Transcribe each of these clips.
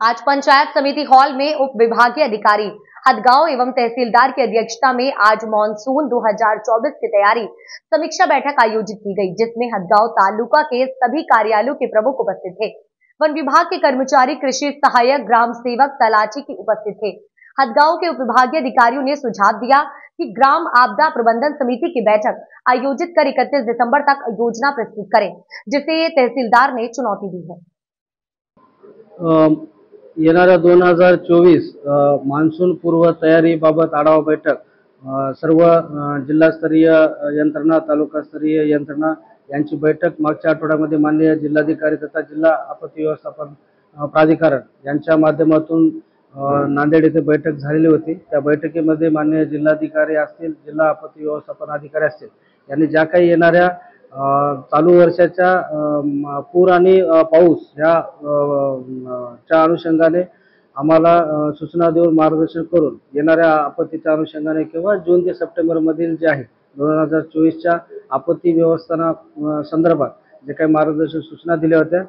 आज पंचायत समिति हॉल में उप विभागीय अधिकारी हदगांव एवं तहसीलदार की अध्यक्षता में आज मानसून 2024 की तैयारी समीक्षा बैठक आयोजित की गई, जिसमें हदगांव तालुका के सभी कार्यालयों के प्रमुख उपस्थित थे। वन विभाग के कर्मचारी, कृषि सहायक, ग्राम सेवक, तलाची की उपस्थित थे। हदगांव के उप विभागीय अधिकारियों ने सुझाव दिया कि ग्राम आपदा प्रबंधन समिति की बैठक आयोजित कर 31 दिसंबर तक योजना प्रस्तुत करें, जिसे तहसीलदार ने चुनौती दी है। येणाऱ्या 2024 मान्सून पूर्व तयारीबाबत आढावा बैठक सर्व जिल्हास्तरीय यंत्रणा, तालुकास्तरीय यंत्रणा यांची बैठक मागच्या आठवड्यामध्ये माननीय जिल्हाधिकारी तथा जिल्हा आपत्ती व्यवस्थापन प्राधिकरण यांच्या माध्यमातून नांदेड येथे बैठक झालेली होती। त्या बैठकीमध्ये माननीय जिल्हाधिकारी असतील, जिल्हा आपत्ती व्यवस्थापन अधिकारी असतील यांनी ज्या काही येणाऱ्या चालू वर्षाच्या पूर आणि पाऊस या च्या अनुषंगाने आम्हाला सूचना देऊन मार्गदर्शन करून येणाऱ्या आपत्तीच्या अनुषंगाने किंवा जून ते सप्टेंबर मधील जे आहे 2024च्या आपत्ती व्यवस्थापना संदर्भात जे काही मार्गदर्शन सूचना दिल्या होत्या,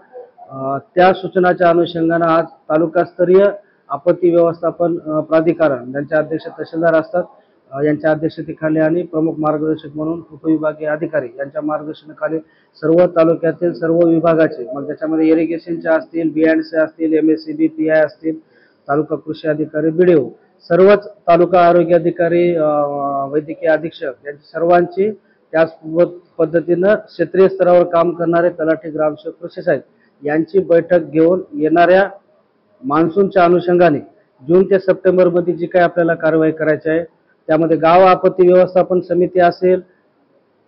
त्या सूचनाच्या अनुषंगाने आज तालुकास्तरीय आपत्ती व्यवस्थापन प्राधिकरण यांचे अध्यक्ष तहसीलदार असतात, यांच्या अध्यक्षतेखाली आणि प्रमुख मार्गदर्शक म्हणून उपविभागीय अधिकारी यांच्या मार्गदर्शनाखाली सर्व तालुक्यातील सर्व विभागाचे, मग त्याच्यामध्ये इरिगेशनचे असतील, BNC असतील, MSCB, PI असतील, तालुका कृषी अधिकारी, BDO, सर्वच तालुका आरोग्य अधिकारी, वैद्यकीय अधीक्षक यांची सर्वांची त्याच पद्धतीनं क्षेत्रीय स्तरावर काम करणारे तलाठी, ग्रामसेवक, कृषी सहाय्यक यांची बैठक घेऊन येणाऱ्या मान्सूनच्या अनुषंगाने जून ते सप्टेंबर मध्ये जी काही आपल्याला कारवाई करायची आहे त्यामध्ये गाव आपत्ती व्यवस्थापन समिती असेल,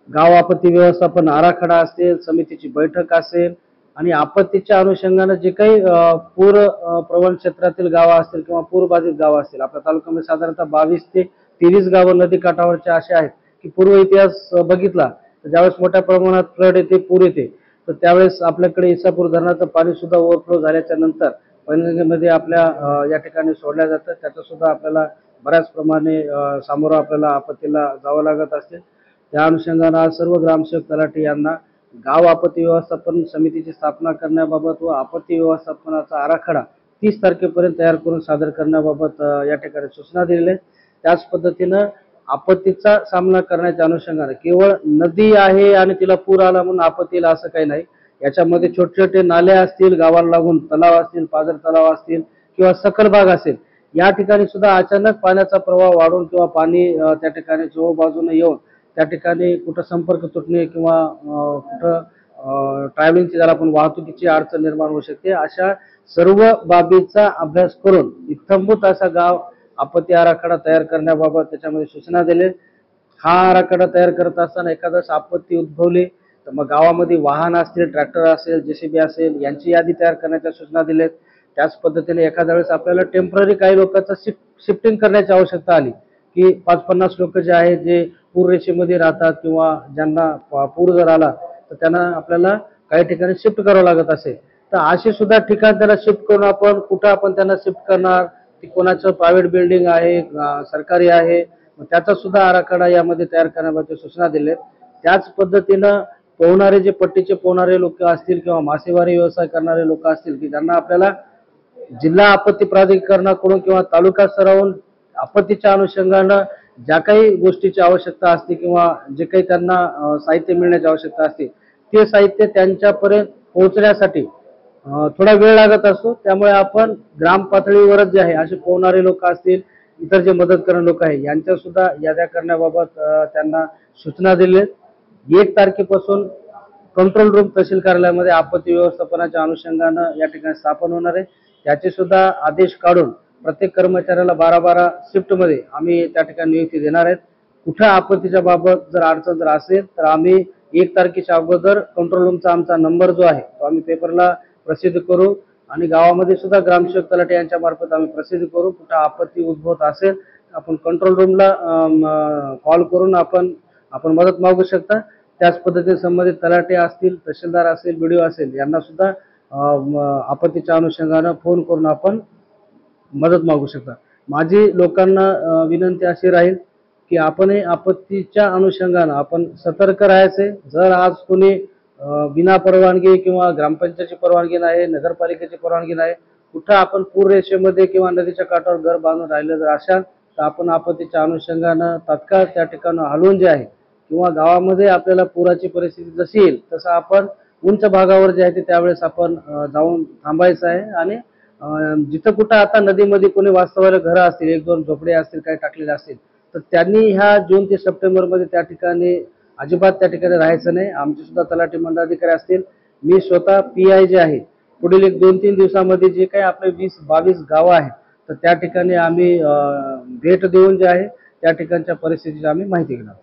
गाव आपत्ती व्यवस्थापन आराखडा असेल, समितीची बैठक असेल आणि आपत्तीच्या अनुषंगाने जे काही पूर प्रवण क्षेत्रातील गावं असतील किंवा पूरबाधित गावं असतील, आपल्या तालुक्यामध्ये साधारणतः 22 ते 23 गावं नदी काठावरचे असे आहेत की पूर्व इतिहास बघितला तर ज्यावेळेस मोठ्या प्रमाणात फ्लड येते, पूर येते, तर त्यावेळेस आपल्याकडे इसापूर धरणाचं पाणी सुद्धा ओव्हरफ्लो झाल्याच्या नंतर पैनगंगेमध्ये आपल्या या ठिकाणी सोडल्या जातं, त्याचं सुद्धा आपल्याला बऱ्याच प्रमाणे सामोरं आपल्याला आपत्तीला जावं लागत असते। त्या अनुषंगाने आज सर्व ग्रामसेवक, तलाठी यांना गाव आपत्ती व्यवस्थापन समितीची स्थापना करण्याबाबत व आपत्ती व्यवस्थापनाचा आराखडा 30 तारखेपर्यंत तयार करून सादर करण्याबाबत या ठिकाणी सूचना दिलेल्या आहेत। त्याच पद्धतीनं आपत्तीचा सामना करण्याच्या अनुषंगाने केवळ नदी आहे आणि तिला पूर आला म्हणून आपत्तीला असं काही नाही, याच्यामध्ये छोटे छोटे नाले असतील, गावाला लागून तलाव असतील, पाझर तलाव असतील किंवा सकल भाग असेल, या ठिकाणी सुद्धा अचानक पाण्याचा प्रवाह वाढून किंवा पाणी त्या ठिकाणी चोहो बाजूने येऊन त्या ठिकाणी कुठं संपर्क तुटणे किंवा कुठं ट्रॅव्हलिंगची ज्याला आपण वाहतुकीची अडचण निर्माण होऊ शकते, अशा सर्व बाबींचा अभ्यास करून इत्थंभूत असा गाव आपत्ती आराखडा तयार करण्याबाबत त्याच्यामध्ये सूचना दिले। हा आराखडा तयार करत असताना एखादं आपत्ती उद्भवली तर मग गावामध्ये वाहन असतील, ट्रॅक्टर असेल, JCB असेल यांची यादी तयार करण्याच्या सूचना दिलेत। त्याच पद्धतीने एखाद्या वेळेस आपल्याला टेम्पररी काही लोकांचं शिफ्टिंग करण्याची आवश्यकता आली की 50-50 लोक जे आहेत जे पूर रेषेमध्ये राहतात किंवा ज्यांना पूर जर आला तर त्यांना आपल्याला काही ठिकाणी शिफ्ट करावं लागत असेल, तर अशी सुद्धा ठिकाण त्याला शिफ्ट करून आपण कुठं आपण त्यांना शिफ्ट करणार, ती कोणाचं प्रायव्हेट बिल्डिंग आहे, सरकारी आहे, त्याचा सुद्धा आराखडा यामध्ये तयार करण्याबाबत सूचना दिलेत। त्याच पद्धतीनं पोहणारे जे पट्टीचे पोहणारे लोक असतील किंवा मासेमारी व्यवसाय करणारे लोक असतील की ज्यांना आपल्याला जिल्हा आपत्ती प्राधिकरणाकडून किंवा तालुका स्तरावरून आपत्तीच्या अनुषंगाने ज्या काही गोष्टीची आवश्यकता असते किंवा जे काही त्यांना साहित्य मिळण्याची आवश्यकता असते ते साहित्य त्यांच्यापर्यंत पोहोचण्यासाठी थोडा वेळ लागत असतो। त्यामुळे आपण ग्राम पातळीवरच जे आहे असे पोहणारे लोक असतील, इतर जे मदत करणारे लोक आहे यांच्या सुद्धा याद्या करण्याबाबत त्यांना सूचना दिल्या। 1 तारखेपासून कंट्रोल रूम तहसील कार्यालयामध्ये आपत्ती व्यवस्थापनाच्या अनुषंगाने या ठिकाणी स्थापन होणार आहे, त्याचे सुद्धा आदेश काढून प्रत्येक कर्मचाऱ्याला 12-12 शिफ्टमध्ये आम्ही त्या ठिकाणी नियुक्ती देणार आहेत। कुठं आपत्तीच्या बाबत जर अडचण जर असेल तर आम्ही 1 तारखेच्या अगोदर कंट्रोल रूमचा आमचा नंबर जो आहे तो आम्ही पेपरला प्रसिद्ध करू आणि गावामध्ये सुद्धा ग्रामसेवक, तलाठी यांच्या मार्फत आम्ही प्रसिद्ध करू। कुठं आपत्ती उद्भवत असेल आपण कंट्रोल रूमला कॉल करून आपण मदत मागू शकता। त्याच पद्धतीने संबंधित तलाठी असतील, तहसीलदार असेल, BDO असेल यांना सुद्धा आपत्तीच्या अनुषंगाने फोन करून आपण मदत मागू शकता। माझी लोकांना विनंती अशी राहील की आपण आपत्तीच्या अनुषंगाने आपण सतर्क राहायचे। जर आज कोणी बिना परवानगी किंवा ग्रामपंचायतीची परवानगी नाही, नगरपालिकेची परवानगी नाही, कुठं आपण पूर रेषेमध्ये किंवा नदीच्या काठावर घर बांधून राहिलं जर असाल तर आपण आपत्तीच्या अनुषंगानं तात्काळ त्या ठिकाणी हलवून जे आहे किंवा गावामध्ये आपल्याला पुराची परिस्थिती जशी येईल तसं आपण उंच भागावर जे आहे ते त्यावेळेस आपण जाऊन थांबायचं आहे आणि जिथं कुठं आता नदीमध्ये कोणी वास्तव्याला घरं असतील, एक दोन झोपडे असतील, काही टाकलेले असतील तर त्यांनी ह्या जून ते सप्टेंबर मध्ये त्या ठिकाणी अजिबात त्या ठिकाणी राहायचं नाही. आमचे सुद्धा तलाठी मंडळाधिकारी असतील, मी स्वतः PI जे आहे पुढील एक 2-3 दिवसामध्ये जे काही आपले 20-22 गावं आहेत तर त्या ठिकाणी आम्ही भेट देऊन जे आहे त्या ठिकाणच्या परिस्थितीची आम्ही माहिती घेणार.